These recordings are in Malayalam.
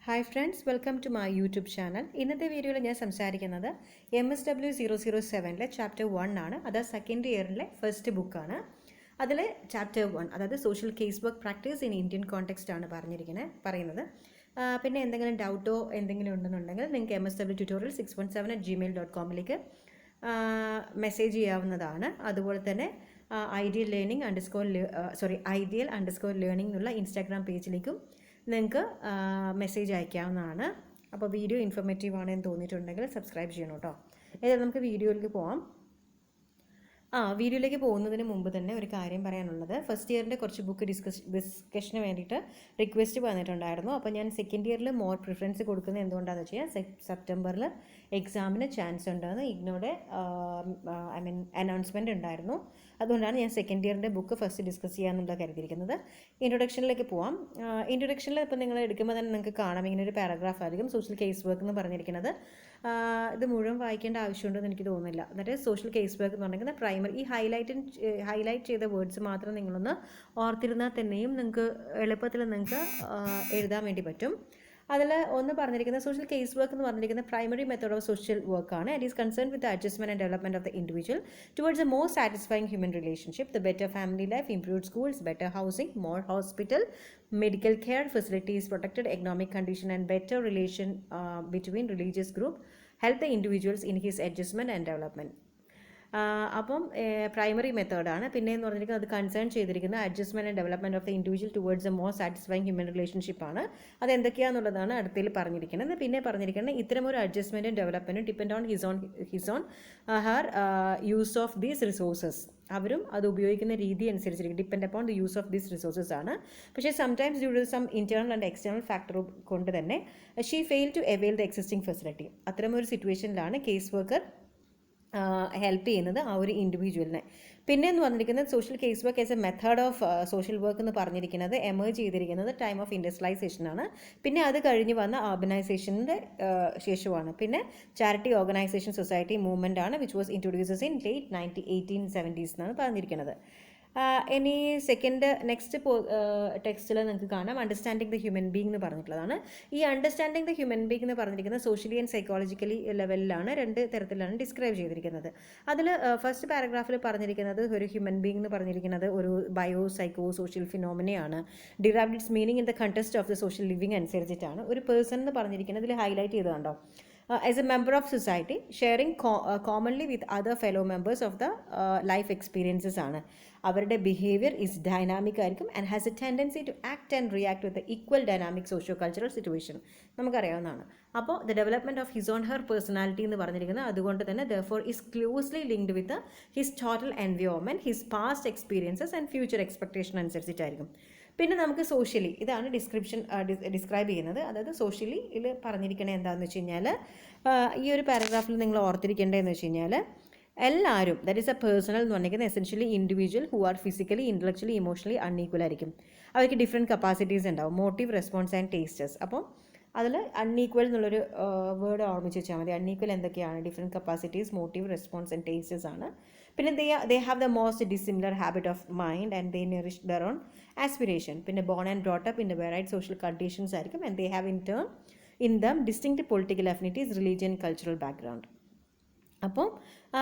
Hi friends, welcome to my YouTube channel. ഇന്നത്തെ വീഡിയോയിൽ ഞാൻ സംസാരിക്കുന്നത് MSW007 ചാപ്റ്റർ 1 ആണ്. അത് സെക്കൻഡ് ഇയറിലെ ഫസ്റ്റ് ബുക്കാണ്. അതിൽ ചാപ്റ്റർ 1, അതായത് social case work practice in Indian context ആണ് പറയുന്നത്. പിന്നെ എന്തെങ്കിലും ഡൗട്ടോ എന്തെങ്കിലും ഉണ്ടെന്നുണ്ടെങ്കിൽ നിങ്ങൾക്ക് MSW tutorial617@gmail.com മെസ്സേജ് ചെയ്യാവുന്നതാണ്. അതുപോലെ തന്നെ ഐഡിയൽ ലേണിംഗ് എന്നുള്ള ഇൻസ്റ്റാഗ്രാം പേജിലേക്കും നിങ്ങൾക്ക് മെസ്സേജ് അയക്കാവുന്നതാണ്. അപ്പോൾ വീഡിയോ ഇൻഫോർമേറ്റീവ് ആണെന്ന് തോന്നിയിട്ടുണ്ടെങ്കിൽ സബ്സ്ക്രൈബ് ചെയ്യണം കേട്ടോ. ഏതായാലും നമുക്ക് വീഡിയോയിലേക്ക് പോകാം. വീഡിയോയിലേക്ക് പോകുന്നതിന് മുമ്പ് തന്നെ ഒരു കാര്യം പറയാനുള്ളത്, ഫസ്റ്റ് ഇയറിൻ്റെ കുറച്ച് ബുക്ക് ഡിസ്കഷന് വേണ്ടിയിട്ട് റിക്വസ്റ്റ് വന്നിട്ടുണ്ടായിരുന്നു. അപ്പോൾ ഞാൻ സെക്കൻഡ് ഇയറിൽ മോർ പ്രിഫറൻസ് കൊടുക്കുന്നത് എന്തുകൊണ്ടാണെന്ന് വെച്ചാൽ സെപ്റ്റംബറിൽ എക്സാമിന് ചാൻസ് ഉണ്ടെന്ന് ഇഗ്നോയുടെ അനൗൺസ്മെൻറ്റ് ഉണ്ടായിരുന്നു. അതുകൊണ്ടാണ് ഞാൻ സെക്കൻഡ് ഇയറിൻ്റെ ബുക്ക് ഫസ്റ്റ് ഡിസ്കസ് ചെയ്യാമെന്നുള്ള കരുതിയിരിക്കുന്നത്. ഇൻട്രൊഡക്ഷനിലേക്ക് പോവാം. ഇൻട്രൊഡക്ഷനിൽ ഇപ്പോൾ നിങ്ങൾ എടുക്കുമ്പോൾ തന്നെ നിങ്ങൾക്ക് കാണാം, ഇങ്ങനെ ഒരു പാരഗ്രാഫ് ആയിരിക്കും സോഷ്യൽ കേസ് വർക്ക് എന്ന് പറഞ്ഞിരിക്കുന്നത്. ഇത് മുഴുവൻ വായിക്കേണ്ട ആവശ്യമുണ്ടെന്ന് എനിക്ക് തോന്നുന്നില്ല. എന്നിട്ട് സോഷ്യൽ കേസ് വർക്ക് എന്ന് പറഞ്ഞിരിക്കുന്നത് ഈ ഹൈലൈറ്റ് ചെയ്ത വേർഡ്സ് മാത്രം നിങ്ങളൊന്ന് ഓർത്തിരുന്നാൽ തന്നെയും നിങ്ങൾക്ക് എളുപ്പത്തിൽ എഴുതാൻ വേണ്ടി പറ്റും. അതിൽ ഒന്ന് പറഞ്ഞിരിക്കുന്നത് സോഷ്യൽ കേസ് വർക്ക് എന്ന് പറഞ്ഞിരിക്കുന്ന പ്രൈമറി മെത്തേഡ് ഓഫ് സോഷ്യൽ വർക്കാണ്. It is concern with the adjustment and development of the individual towards a more satisfying human relationship, the better family life, improved schools, better housing, more hospital, medical care facilities, protected economic condition and better relation between religious group help the individuals in his adjustment and development. അപ്പം പ്രൈമറി മെത്തേഡാണ്. പിന്നെ എന്ന് പറഞ്ഞിരിക്കുന്നത് അത് കൺസേൺ ചെയ്തിരിക്കുന്ന adjustment and development of the individual towards a more satisfying ഹ്യൂമൻ റിലേഷൻഷിപ്പാണ്. അത് എന്തൊക്കെയാണെന്നുള്ളതാണ് അടുത്തതിൽ പറഞ്ഞിരിക്കുന്നത്. പിന്നെ പറഞ്ഞിരിക്കുന്നത് ഇത്തരമൊരു അഡ്ജസ്റ്റ്മെൻറ്റും ഡെവലപ്മെൻറ്റും depend on his or her use of these resources. അവരും അത് ഉപയോഗിക്കുന്ന രീതി അനുസരിച്ചിരിക്കും, depend upon the use of these resources ആണ്. പക്ഷേ sometimes due to some internal and external factor കൊണ്ട് തന്നെ she fail to avail the existing facility. അത്തരമൊരു സിറ്റുവേഷനിലാണ് കേസ് വർക്കർ ഹെൽപ്പ് ചെയ്യുന്നത് ആ ഒരു ഇൻഡിവിജ്വലിനെ. പിന്നെ എന്ന് പറഞ്ഞിരിക്കുന്നത് social case work as A method of social work എന്ന് പറഞ്ഞിരിക്കുന്നത് എമേർജ് ചെയ്തിരിക്കുന്നത് ടൈം ഓഫ് ഇൻഡസ്ട്രിയലൈസേഷനാണ്. പിന്നെ അത് കഴിഞ്ഞ് വന്ന അർബനൈസേഷൻ്റെ ശേഷമാണ്. പിന്നെ ചാരിറ്റി ഓർഗനൈസേഷൻ സൊസൈറ്റി മൂവ്മെൻ്റ് ആണ്, which was introduces in late 1870s എന്നാണ് പറഞ്ഞിരിക്കുന്നത്. ഇനി നെക്സ്റ്റ് ടെക്സ്റ്റിൽ നിങ്ങൾക്ക് കാണാം അണ്ടർസ്റ്റാൻഡിങ് ദ ഹ്യൂമൻ ബീങ് എന്ന് പറഞ്ഞിട്ടുള്ളതാണ്. ഈ അണ്ടർസ്റ്റാൻഡിങ് ദ ഹ്യൂമൻ ബീങ് എന്ന് പറഞ്ഞിരിക്കുന്നത് സോഷ്യലി ആൻഡ് സൈക്കോളജിക്കലി ലെവലിലാണ്, രണ്ട് തരത്തിലാണ് ഡിസ്ക്രൈബ് ചെയ്തിരിക്കുന്നത്. അതിൽ ഫസ്റ്റ് പാരഗ്രാഫിൽ പറഞ്ഞിരിക്കുന്നത് ഒരു ഹ്യൂമൻ ബീങ് എന്ന് പറഞ്ഞിരിക്കുന്നത് ഒരു ബയോ സൈക്കോ സോഷ്യൽ ഫിനോമിനയാണ്. Derived its meaning in the context of the social living അനുസരിച്ചിട്ടാണ്. ഒരു പേഴ്സൺ എന്ന് പറഞ്ഞിരിക്കുന്നത് ഇതിൽ ഹൈലൈറ്റ് ചെയ്തതുണ്ടോ, as a member of society sharing commonly with other fellow members of the life experiences ആണ്. അവരുടെ ബിഹേവിയർ ഈസ് ഡൈനാമിക് ആയിരിക്കും and has a tendency to act and react with equal dynamic socio cultural situation. നമുക്കറിയാവുന്നതാണ്. അപ്പോൾ the development of his or her personality എന്ന് പറഞ്ഞിരിക്കുന്നത് അതുകൊണ്ട് തന്നെ therefore is closely linked with his total environment, his past experiences and future expectation അനുസരിച്ചിട്ടായിരിക്കും. പിന്നെ നമുക്ക് സോഷ്യലി, ഇതാണ് ഡിസ്ക്രൈബ് ചെയ്യുന്നത്. അതായത് സോഷ്യലി ഇതിൽ പറഞ്ഞിരിക്കണത് എന്താണെന്ന് വെച്ച് കഴിഞ്ഞാൽ, ഈ ഒരു പാരഗ്രാഫിൽ നിങ്ങൾ ഓർത്തിരിക്കേണ്ടതെന്ന് വെച്ച് കഴിഞ്ഞാൽ എല്ലാവരും, ദാറ്റ് ഈസ് എ പേഴ്സണൽ എന്ന് പറഞ്ഞിരിക്കുന്നത് essentially individual who are physically intellectually emotionally unequal ആയിരിക്കും. അവർക്ക് ഡിഫറെൻറ്റ് കപ്പാസിറ്റീസ് ഉണ്ടാവും, മോട്ടീവ്, റെസ്പോൺസ് ആൻഡ് ടേസ്റ്റസ്. അപ്പോൾ അതിൽ അൺഈക്വൽ എന്നുള്ളൊരു വേർഡ് ഓർമ്മിച്ച് വെച്ചാൽ മതി. അൺഈക്വൽ എന്തൊക്കെയാണ്? Different capacities, motive, response and tastes ആണ്. പിന്നെ they have the most dissimilar habit of mind and they nourish their own aspiration. പിന്നെ born and brought up in the variety social conditions ആയിരിക്കും. And they have in them distinct political affinities, religion, cultural background. അപ്പോൾ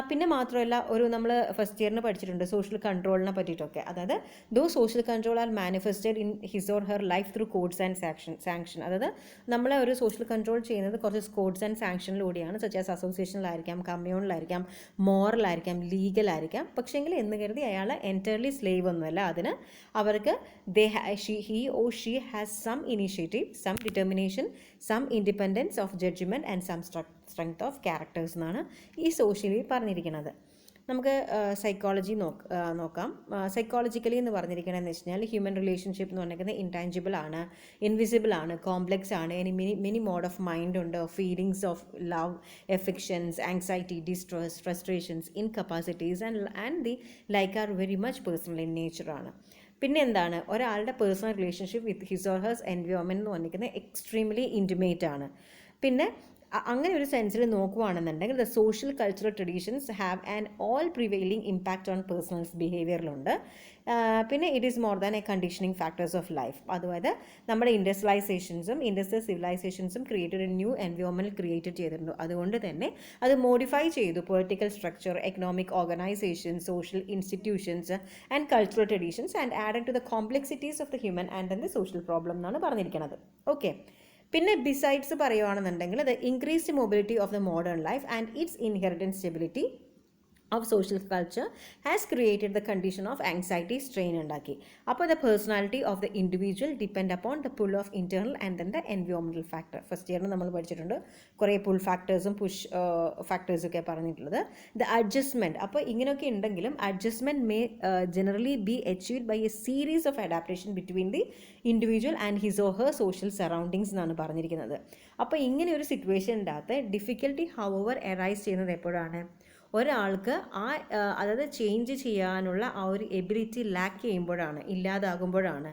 പിന്നെ മാത്രമല്ല, നമ്മൾ ഫസ്റ്റ് ഇയറിന് പഠിച്ചിട്ടുണ്ട് സോഷ്യൽ കൺട്രോളിനെ പറ്റിയിട്ടൊക്കെ. അതായത് though social control are manifested in his or her life through codes and sanction. അതായത് നമ്മളെ ഒരു സോഷ്യൽ കൺട്രോൾ ചെയ്യുന്നത് കുറച്ച് കോഡ്സ് ആൻഡ് സാങ്ഷനിലൂടെയാണ്. സച്ച് ആസ് അസോസിയേഷനിലായിരിക്കാം, കമ്മ്യൂണിലായിരിക്കാം, മോറലായിരിക്കാം, ലീഗലായിരിക്കാം. പക്ഷേങ്കിൽ എന്ന് കരുതി അയാൾ എൻറ്റയർലി സ്ലേവ് ഒന്നുമല്ല. അതിന് അവർക്ക് he or she has some initiative, some determination, some independence of judgment and some strength of characters എന്നാണ് ഈ സോഷ്യലി പറഞ്ഞിരിക്കുന്നത്. നമുക്ക് സൈക്കോളജി നോക്കാം. സൈക്കോളജിക്കലി എന്ന് പറഞ്ഞിരിക്കണമെന്ന് വെച്ച് കഴിഞ്ഞാൽ ഹ്യൂമൻ റിലേഷൻഷിപ്പ് എന്ന് പറഞ്ഞിരിക്കുന്നത് ഇൻടാഞ്ചിബിൾ ആണ്, ഇൻവിസിബിൾ ആണ്, കോംപ്ലെക്സ് ആണ്. മെനി മോഡ് ഓഫ് മൈൻഡ് ഉണ്ട്. Feelings of love, affections, anxiety, distress, frustrations, incapacities and the like are very much personal in നേച്ചറാണ്. പിന്നെ എന്താണ്, ഒരാളുടെ personal relationship with his or hers environment എന്ന് പറഞ്ഞിരിക്കുന്നത് എക്സ്ട്രീംലി ഇൻറ്റിമേറ്റ് ആണ്. പിന്നെ അങ്ങനെ ഒരു സെൻസിൽ നോക്കുകയാണെന്നുണ്ടെങ്കിൽ the social cultural traditions have an all prevailing impact on personals ബിഹേവിയറിലുണ്ട്. പിന്നെ it is more than a conditioning factors of life. അതായത് നമ്മുടെ ഇൻഡസ്ട്രിയൽ സിവിലൈസേഷൻസും ക്രിയേറ്റഡ് ന്യൂ എൻവയോൺമെൻറ്റ് ക്രിയേറ്റ് ചെയ്തിട്ടുണ്ട്. അതുകൊണ്ട് തന്നെ അത് മോഡിഫൈ ചെയ്തു political structure, economic organisation, social institutions and cultural traditions and added to the complexities of the human and then the social problem എന്നാണ് പറഞ്ഞിരിക്കുന്നത്. ഓക്കെ. പിന്നെ ബിസൈഡ്സ് പറയുകയാണെന്നുണ്ടെങ്കിൽ the increased mobility of the modern life and its inherent stability of social culture has created the condition of anxiety strain ഉണ്ടാക്കി. അപ്പോൾ the personality of the individual depend upon the pull of internal and then the environmental factor. First ഇയറിൽ നമ്മൾ പഠിച്ചിട്ടുണ്ട് കുറേ പുൾ ഫാക്ടേഴ്സും പുഷ് ഫാക്ടേഴ്സും ഒക്കെ പറഞ്ഞിട്ടുള്ളത്. ദ അഡ്ജസ്റ്റ്മെൻറ്റ്, അപ്പോൾ ഇങ്ങനെയൊക്കെ ഉണ്ടെങ്കിലും adjustment may generally be achieved by a series of adaptation between the individual and his or her social surroundings എന്നാണ് പറഞ്ഞിരിക്കുന്നത്. അപ്പോൾ ഇങ്ങനെ ഒരു സിറ്റുവേഷൻ്റെ അകത്ത് ഡിഫിക്കൽട്ടി ഹൗവർ അറൈസ് ചെയ്യുന്നത് എപ്പോഴാണ്? ഒരാൾക്ക് അതായത് ചേഞ്ച് ചെയ്യാനുള്ള ആ ഒരു എബിലിറ്റി ലാക്ക് ചെയ്യുമ്പോഴാണ്, ഇല്ലാതാകുമ്പോഴാണ്.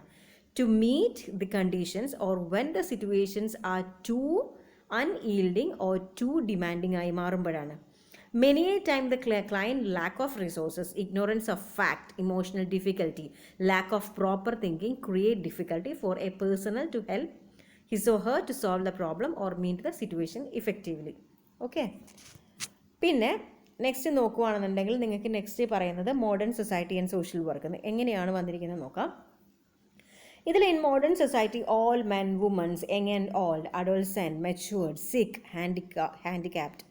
To meet the conditions or when the situations are too unyielding or too demanding ആയി മാറുമ്പോഴാണ്. Many a time the client lack of resources, ignorance of fact, emotional difficulty, lack of proper thinking create difficulty for a personnel to help his or her to solve the problem or meet the situation effectively. Okay. പിന്നെ നെക്സ്റ്റ് നോക്കുകയാണെന്നുണ്ടെങ്കിൽ നിങ്ങൾക്ക് നെക്സ്റ്റ് പറയുന്നത് modern society and social work എങ്ങനെയാണ് വന്നിരിക്കുന്നത് നോക്കാം. ഇതിൽ in modern society all men, womens, young and old, adolescent, matured, sick, handicapped,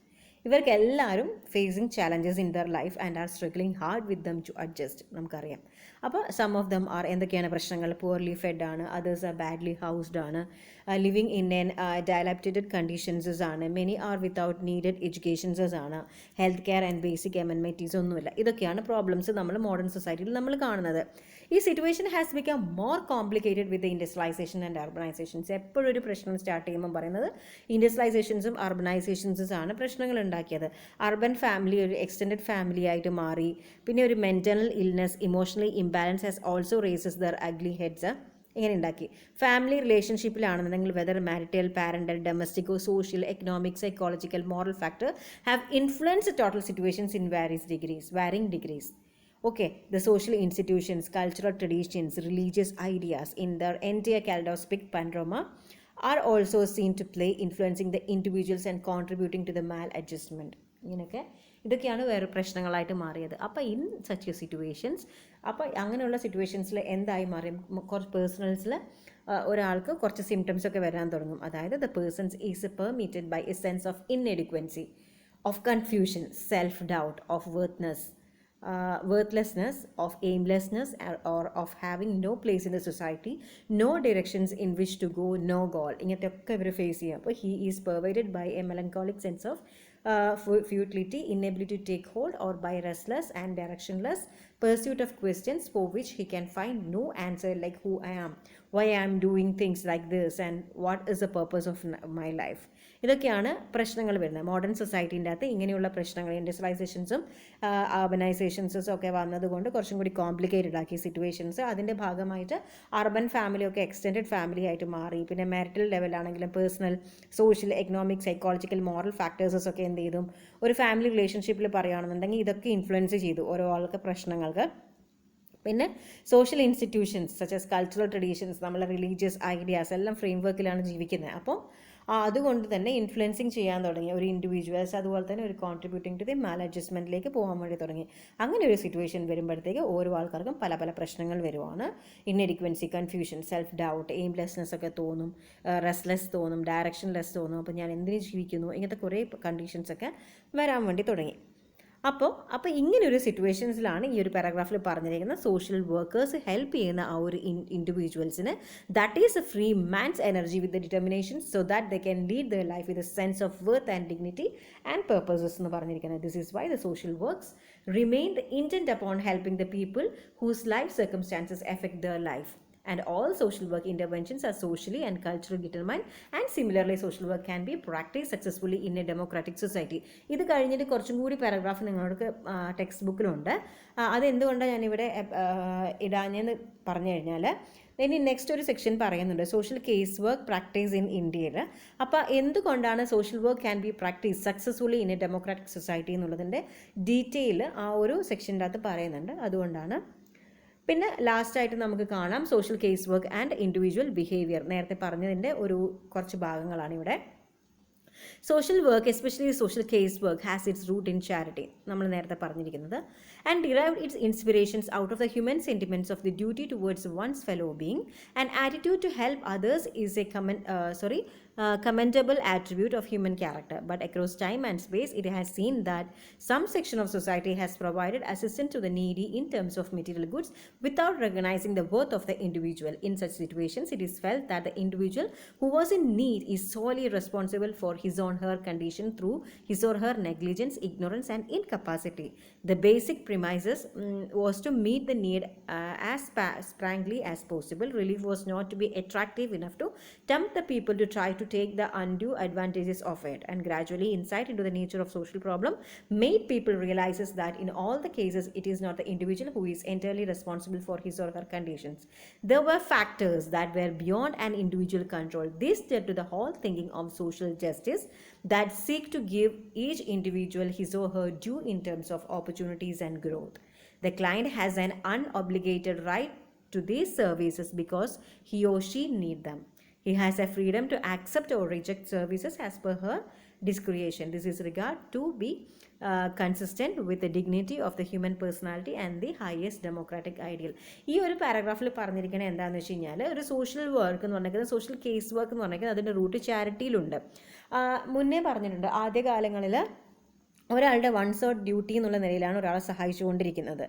ഇവർക്കെല്ലാവരും facing challenges in their life and are struggling hard with them to adjust. നമുക്കറിയാം. അപ്പോൾ സം ഓഫ് ദം ആർ എന്തൊക്കെയാണ് പ്രശ്നങ്ങൾ? പുവർലി ഫെഡ് ആണ്, അതേഴ്സ് ആർ ബാഡ്ലി ഹൗസ്ഡ് ആണ്, living in an dilapidated conditions ആണ്, many are without needed educations ആണ്, health care and basic amenities ഒന്നുമില്ല. ഇതൊക്കെയാണ് പ്രോബ്ലംസ് നമ്മൾ മോഡേൺ സൊസൈറ്റിയിൽ നമ്മൾ കാണുന്നത്. ഈ situation has become more complicated with industrialisation and urbanisations. എപ്പോഴും ഒരു പ്രശ്നം സ്റ്റാർട്ട് ചെയ്യുമ്പോൾ പറയുന്നത് ഇൻഡസ്ട്രിയലൈസേഷൻസും അർബനൈസേഷൻസും ആണ് പ്രശ്നങ്ങൾ ഉണ്ടാക്കിയത്. അർബൻ ഫാമിലി ഒരു എക്സ്റ്റെൻഡഡ് ഫാമിലി ആയിട്ട് മാറി. പിന്നെ ഒരു mental illness, emotionally imbalance has also raises their ugly heads ഇങ്ങനെ ഉണ്ടാക്കി. ഫാമിലി റിലേഷൻഷിപ്പിലാണെന്നുണ്ടെങ്കിൽ whether marital, parental, domestic, social, economic, psychological, moral factor have influenced total situations in varying degrees. Okay, the social institutions, cultural traditions, religious ideas in their entire kaleidoscopic panorama are also seen to play, influencing the individuals and contributing to the maladjustment. ഇതൊക്കെയാണ് വേറെ പ്രശ്നങ്ങളായിട്ട് മാറിയത്. അപ്പോൾ ഇൻ സച്ച് സിറ്റുവേഷൻസ്, അപ്പോൾ അങ്ങനെയുള്ള സിറ്റുവേഷൻസിൽ എന്തായി മാറി? കുറച്ച് പേഴ്സണൽസിൽ ഒരാൾക്ക് കുറച്ച് സിംറ്റംസ് ഒക്കെ വരാൻ തുടങ്ങും. അതായത് the persons is permitted by a sense of inadequacy, of confusion, self doubt, of worthlessness, of aimlessness, or of having no place in the society, no directions in which to go, no goal. ഇങ്ങനത്തെ ഒക്കെ ഇവർ ഫേസ് ചെയ്യാം. അപ്പോൾ he is pervaded by a melancholic sense of futility, inability to take hold, or by restless and directionless pursuit of questions for which he can find no answer, like who I am, why I am doing things like this, and what is the purpose of my life. ഇതൊക്കെയാണ് പ്രശ്നങ്ങൾ വരുന്നത് മോഡേൺ സൊസൈറ്റീൻ്റെ അകത്ത്. ഇങ്ങനെയുള്ള പ്രശ്നങ്ങൾ ഇൻഡസ്ട്രിയലൈസേഷൻസും അർബനൈസേഷൻസും ഒക്കെ വന്നതുകൊണ്ട് കുറച്ചും കൂടി കോംപ്ലിക്കേറ്റഡ് ആക്കി സിറ്റുവേഷൻസ്. അതിൻ്റെ ഭാഗമായിട്ട് അർബൻ ഫാമിലിയൊക്കെ എക്സ്റ്റെൻഡഡ് ഫാമിലി ആയിട്ട് മാറി. പിന്നെ മാരിറ്റൽ ലെവലാണെങ്കിലും personal, social, economic, psychological, moral factors ഒക്കെ എന്ത് ചെയ്തു? ഒരു ഫാമിലി റിലേഷൻഷിപ്പിൽ പറയുകയാണെന്നുണ്ടെങ്കിൽ ഇതൊക്കെ ഇൻഫ്ലുവൻസ് ചെയ്തു ഓരോ ആൾക്ക് പ്രശ്നങ്ങൾക്ക്. പിന്നെ social institutions such as cultural traditions, നമ്മളെ റിലീജിയസ് ഐഡിയാസ് എല്ലാം ഫ്രെയിം വർക്കിലാണ് ജീവിക്കുന്നത്. അപ്പോൾ അതുകൊണ്ട് തന്നെ ഇൻഫ്ലുവൻസിങ് ചെയ്യാൻ തുടങ്ങി ഒരു ഇൻഡിവിജ്വൽസ്. അതുപോലെ തന്നെ ഒരു കോൺട്രിബ്യൂട്ടിങ് ടു ദി മാൽ അഡ്ജസ്റ്റ്മെൻറ്റിലേക്ക് പോകാൻ വേണ്ടി തുടങ്ങി. അങ്ങനെ ഒരു സിറ്റുവേഷൻ വരുമ്പോഴത്തേക്ക് ഓരോ ആൾക്കാർക്കും പല പല പ്രശ്നങ്ങൾ വരുവാണ്. ഇൻഎഡിക്വൻസി, കൺഫ്യൂഷൻ, സെൽഫ് ഡൗട്ട്, എയിംലെസ്നെസ് ഒക്കെ തോന്നും, റെസ്റ്റ്ലെസ് തോന്നും, ഡയറക്ഷൻലെസ് തോന്നും. അപ്പോൾ ഞാൻ എന്തിനു ജീവിക്കുന്നു, ഇങ്ങനത്തെ കുറേ കണ്ടീഷൻസൊക്കെ വരാൻ വേണ്ടി തുടങ്ങി. അപ്പോൾ ഇങ്ങനൊരു സിറ്റുവേഷൻസിലാണ് ഈ ഒരു പാരഗ്രാഫിൽ പറഞ്ഞിരിക്കുന്നത് സോഷ്യൽ വർക്കേഴ്സ് ഹെൽപ്പ് ചെയ്യുന്ന ആ ഒരു ഇൻഡിവിജ്വൽസിന് that is a free man's energy with the determination so that they can lead the life with a sense of worth and dignity and purposes എന്ന് പറഞ്ഞിരിക്കുന്നത്. This is why the social works remained intent upon helping the people whose life circumstances effect their life. And all social work interventions are socially and culturally determined, and similarly social work can be practiced successfully in a democratic society. ഇത് കഴിഞ്ഞിട്ട് കുറച്ചും കൂടി പാരഗ്രാഫ് നിങ്ങൾക്ക് ടെക്സ്റ്റ് ബുക്കിലുണ്ട്. അതെന്തുകൊണ്ടാണ് ഞാനിവിടെ ഇടാഞ്ഞെന്ന് പറഞ്ഞു കഴിഞ്ഞാൽ ഇനി നെക്സ്റ്റ് ഒരു സെക്ഷൻ പറയുന്നുണ്ട് social case work practice in ഇന്ത്യയിൽ. അപ്പോൾ എന്തുകൊണ്ടാണ് social work can be practice successfully in A democratic society എന്നുള്ളതിൻ്റെ ഡീറ്റെയിൽ ആ ഒരു സെക്ഷൻ്റെ അകത്ത് പറയുന്നുണ്ട്. അതുകൊണ്ടാണ്. പിന്നെ ലാസ്റ്റായിട്ട് നമുക്ക് കാണാം social case work and individual behaviour. നേരത്തെ പറഞ്ഞതിൻ്റെ കുറച്ച് ഭാഗങ്ങളാണ് ഇവിടെ. Social work, especially social case work, has its root in charity, നമ്മൾ നേരത്തെ പറഞ്ഞിരിക്കുന്നത്, and derived its inspirations out of the human sentiments of the duty towards one's fellow being and attitude to help others is a commendable attribute of human character. But across time and space, it has seen that some section of society has provided assistance to the needy in terms of material goods without recognizing the worth of the individual. In such situations, it is felt that the individual who was in need is solely responsible for his or her condition through his or her negligence, ignorance, and incapacity. The basic premises was to meet the need as sprangly as possible. Relief was not to be attractive enough to tempt the people to try to take the undue advantages of it, and gradually insight into the nature of social problem made people realizes that in all the cases it is not the individual who is entirely responsible for his or her conditions. There were factors that were beyond an individual control. This led to the whole thinking of social justice that seek to give each individual his or her due in terms of opportunities and growth. The client has an unobligated right to these services because he or she need them. He has a freedom to accept or reject services as per her discretion. This is regard to be consistent with the dignity of the human personality and the highest democratic ideal. ഈ ഒരു പാരഗ്രാഫിൽ പറഞ്ഞിരിക്കുന്നത് എന്താണെന്ന് വെച്ച് കഴിഞ്ഞാൽ ഒരു സോഷ്യൽ വർക്ക് എന്ന് പറഞ്ഞിരിക്കുന്നത് സോഷ്യൽ കേസ് വർക്ക് എന്ന് പറഞ്ഞിരിക്കുന്നത് അതിൻ്റെ റൂട്ട് ചാരിറ്റിയിലുണ്ട്. മുന്നേ പറഞ്ഞിട്ടുണ്ട് ആദ്യകാലങ്ങളിൽ ഒരാളുടെ വൺ സോട്ട് ഡ്യൂട്ടി എന്നുള്ള നിലയിലാണ് ഒരാളെ സഹായിച്ചുകൊണ്ടിരിക്കുന്നത്.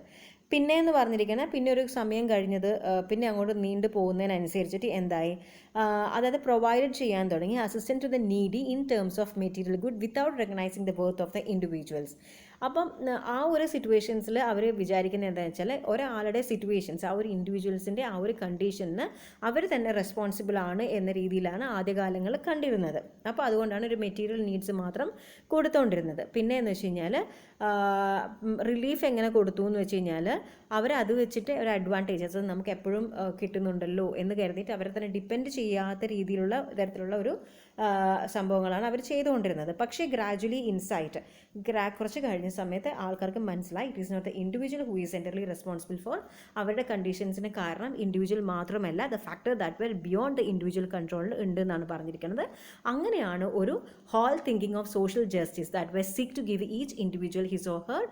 പിന്നെ എന്ന് പറഞ്ഞിരിക്കുന്നത് പിന്നെ ഒരു സമയം കഴിഞ്ഞത് പിന്നെ അങ്ങോട്ട് നീണ്ടു പോകുന്നതിനനുസരിച്ചിട്ട് എന്തായി, അതായത് പ്രൊവൈഡ് ചെയ്യാൻ തുടങ്ങി assistant to the needy in terms of material good without recognising the worth of the individuals. അപ്പം ആ ഒരു സിറ്റുവേഷൻസിൽ അവർ വിചാരിക്കുന്നത് എന്താണെന്ന് വെച്ചാൽ ഒരാളുടെ സിറ്റുവേഷൻസ്, ആ ഒരു ഇൻഡിവിജ്വൽസിൻ്റെ ആ ഒരു കണ്ടീഷനിന് അവർ തന്നെ റെസ്പോൺസിബിൾ ആണ് എന്ന രീതിയിലാണ് ആദ്യകാലങ്ങളിൽ കണ്ടിരുന്നത്. അപ്പോൾ അതുകൊണ്ടാണ് ഒരു മെറ്റീരിയൽ നീഡ്സ് മാത്രം കൊടുത്തുകൊണ്ടിരുന്നത്. പിന്നെ എന്ന് വെച്ച് കഴിഞ്ഞാൽ റിലീഫ് എങ്ങനെ കൊടുത്തു എന്ന് വെച്ച് കഴിഞ്ഞാൽ അവരത് വെച്ചിട്ട് ഒരു അഡ്വാൻറ്റേജസ് നമുക്ക് എപ്പോഴും കിട്ടുന്നുണ്ടല്ലോ എന്ന് കരുതിയിട്ട് അവരെ തന്നെ ഡിപ്പെൻഡ് ചെയ്യാത്ത രീതിയിലുള്ള തരത്തിലുള്ള ഒരു സംഭവങ്ങളാണ് അവർ ചെയ്തുകൊണ്ടിരുന്നത്. പക്ഷേ ഗ്രാജുവലി ഇൻസൈറ്റ് കുറച്ച് കഴിഞ്ഞ സമയത്ത് ആൾക്കാർക്ക് മനസ്സിലായി it is not the individual who is entirely responsible for അവരുടെ കണ്ടീഷൻസിന് കാരണം ഇൻഡിവിജ്വൽ മാത്രമല്ല the factor that were beyond the individual കൺട്രോളിൽ ഉണ്ട് എന്നാണ് പറഞ്ഞിരിക്കുന്നത്. അങ്ങനെയാണ് ഒരു whole thinking of social justice that were seek to give each individual his or her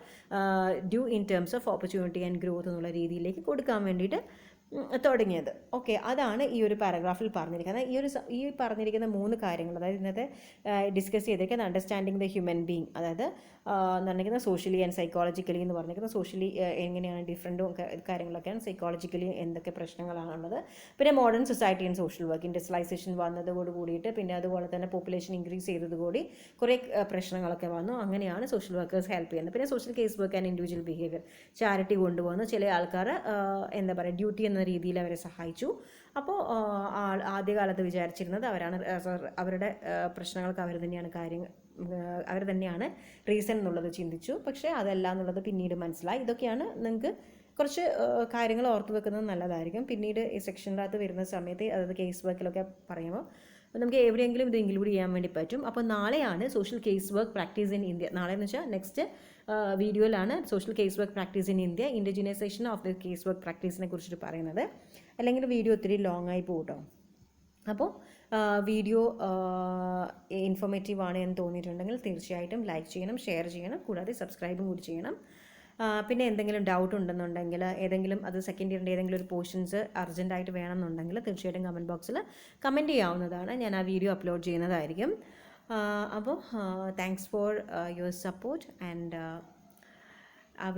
due in terms of opportunity and growth എന്നുള്ള രീതിയിലേക്ക് കൊടുക്കാൻ വേണ്ടിയിട്ട് തുടങ്ങിയത്. ഓക്കെ, അതാണ് ഈ ഒരു പാരഗ്രാഫിൽ പറഞ്ഞിരിക്കുന്നത്. ഈ പറഞ്ഞിരിക്കുന്ന 3 കാര്യങ്ങൾ, അതായത് ഇന്നത്തെ ഡിസ്കസ് ചെയ്തിരിക്കുന്നത് അണ്ടർസ്റ്റാൻഡിങ് ദ ഹ്യൂമൻ ബീങ്, അതായത് പറഞ്ഞിരിക്കുന്നത് സോഷ്യലി ആൻഡ് സൈക്കോളജിക്കലി എന്ന് പറഞ്ഞിരിക്കുന്നത് സോഷ്യലി എങ്ങനെയാണ് ഡിഫറൻറ്റും കാര്യങ്ങളൊക്കെയാണ്, സൈക്കോളജിക്കലി എന്തൊക്കെ പ്രശ്നങ്ങളാണുള്ളത്, പിന്നെ modern society and social work, industrialisation വന്നതോട് കൂടിയിട്ട് പിന്നെ അതുപോലെ തന്നെ പോപ്പുലേഷൻ ഇൻക്രീസ് ചെയ്തതുകൂടി കുറേ പ്രശ്നങ്ങളൊക്കെ വന്നു. അങ്ങനെയാണ് സോഷ്യൽ വർക്കേഴ്സ് ഹെൽപ്പ് ചെയ്യുന്നത്. പിന്നെ social case work and individual behaviour, charity കൊണ്ടുപോകുന്നു. ചില ആൾക്കാർ എന്താ പറയുക ഡ്യൂട്ടി എന്ന രീതിയിൽ അവരെ സഹായിച്ചു. അപ്പോൾ ആദ്യകാലത്ത് വിചാരിച്ചിരുന്നത് അവരുടെ പ്രശ്നങ്ങൾക്ക് അവർ തന്നെയാണ് റീസൺ എന്നുള്ളത് ചിന്തിച്ചു. പക്ഷേ അതല്ല എന്നുള്ളത് പിന്നീട് മനസ്സിലായി. ഇതൊക്കെയാണ് നിങ്ങൾക്ക് കുറച്ച് കാര്യങ്ങൾ ഓർത്ത് വെക്കുന്നത് നല്ലതായിരിക്കും. പിന്നീട് ഈ സെക്ഷൻ്റെ വരുന്ന സമയത്ത് അതായത് കേസ് വർക്കിലൊക്കെ പറയുമ്പോൾ നമുക്ക് എവിടെയെങ്കിലും ഇത് ഇൻക്ലൂഡ് ചെയ്യാൻ വേണ്ടി പറ്റും. അപ്പോൾ നാളെയാണ് social case work practice in India. നാളെ എന്ന് വെച്ചാൽ നെക്സ്റ്റ് വീഡിയോയിലാണ് social case work practice in India, indigenisation of the case work പ്രാക്ടീസിനെ കുറിച്ചിട്ട് പറയുന്നത്. അല്ലെങ്കിൽ വീഡിയോ ഒത്തിരി ലോങ് ആയി പോകട്ടോ. അപ്പോൾ വീഡിയോ ഇൻഫോർമേറ്റീവ് ആണ് എന്ന് തോന്നിയിട്ടുണ്ടെങ്കിൽ തീർച്ചയായിട്ടും ലൈക്ക് ചെയ്യണം, ഷെയർ ചെയ്യണം, കൂടാതെ സബ്സ്ക്രൈബും കൂടി ചെയ്യണം. പിന്നെ എന്തെങ്കിലും ഡൗട്ട് ഉണ്ടെന്നുണ്ടെങ്കിൽ ഏതെങ്കിലും അത് സെക്കൻഡ് ഇയറിൻ്റെ ഏതെങ്കിലും ഒരു പോർഷൻസ് അർജൻറ്റായിട്ട് വേണമെന്നുണ്ടെങ്കിൽ തീർച്ചയായിട്ടും കമൻറ്റ് ബോക്സിൽ കമൻറ്റ് ചെയ്യാവുന്നതാണ്. ഞാൻ ആ വീഡിയോ അപ്ലോഡ് ചെയ്യുന്നതായിരിക്കും. അപ്പോൾ thanks for your support and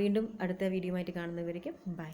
വീണ്ടും അടുത്ത വീഡിയോ ആയിട്ട് കാണുന്നവരേക്കും ബൈ.